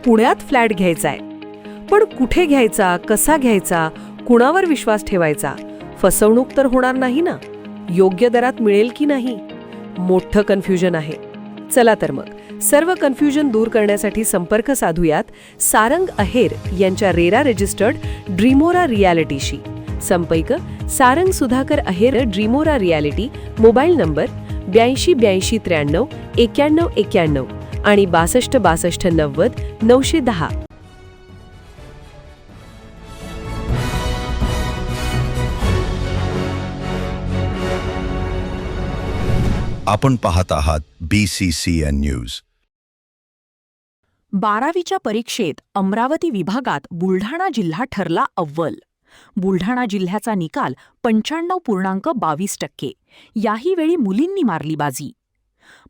पुण्यात फ्लॅट घ्यायचाय. पण कुठे घ्यायचा, कसा घ्यायचा, कुणावर विश्वास ठेवायचा? फसवणूक तर होणार नाही ना? योग्य दरात मिळेल की नाही? मोठं कन्फ्युजन आहे. चला तर मग सर्व कन्फ्युजन दूर करण्यासाठी संपर्क साधूयात सारंग अहेर यांच्या रेरा रजिस्टर्ड ड्रीमोरा रियालिटीशी. संपर्क सारंग सुधाकर अहेर, ड्रीमोरा रियालिटी. मोबाईल नंबर 82 83 93 91 91 आणि 62 62 90 910. आपण पाहत आहात BCCN न्यूज. 12वीच्या परीक्षेत अमरावती विभागात बुलढाणा जिल्हा ठरला अव्वल. बुलढाणा जिल्ह्याचा निकाल 95.22%. याही वेळी मुलींनी मारली बाजी.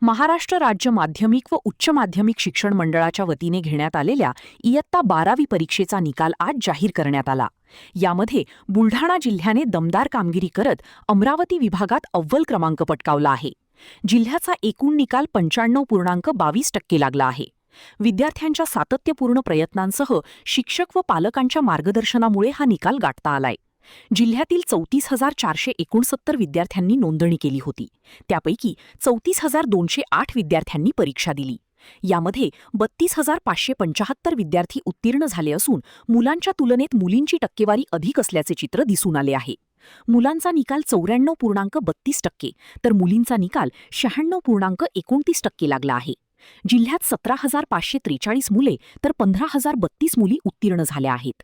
महाराष्ट्र राज्य माध्यमिक व उच्च माध्यमिक शिक्षण मंडळाच्या वतीने घेण्यात आलेल्या इयत्ता 12वी परीक्षेचा निकाल आज जाहीर करण्यात आला. यामध्ये बुलढाणा जिल्ह्याने दमदार कामगिरी करत अमरावती विभागात अव्वल क्रमांक पटकावला आहे. जिल्ह्याचा एकूण निकाल 95.22% लागला आहे. विद्यार्थ्यांच्या सातत्यपूर्ण प्रयत्नांसह शिक्षक व पालकांच्या मार्गदर्शनामुळे हा निकाल गाठता आलाय. जिल्ह्यातील 34,469 विद्यार्थ्यांनी नोंदणी केली होती. त्यापैकी 34,208 विद्यार्थ्यांनी परीक्षा दिली. यामध्ये 32,575 विद्यार्थी उत्तीर्ण झाले असून मुलांच्या तुलनेत मुलींची टक्केवारी अधिक असल्याचे चित्र दिसून आले आहे. मुलांचा निकाल 94.32% तर मुलींचा निकाल 96.29% लागला आहे. जिल्ह्यात 17,543 मुले तर 15,032 मुली उत्तीर्ण झाल्या आहेत.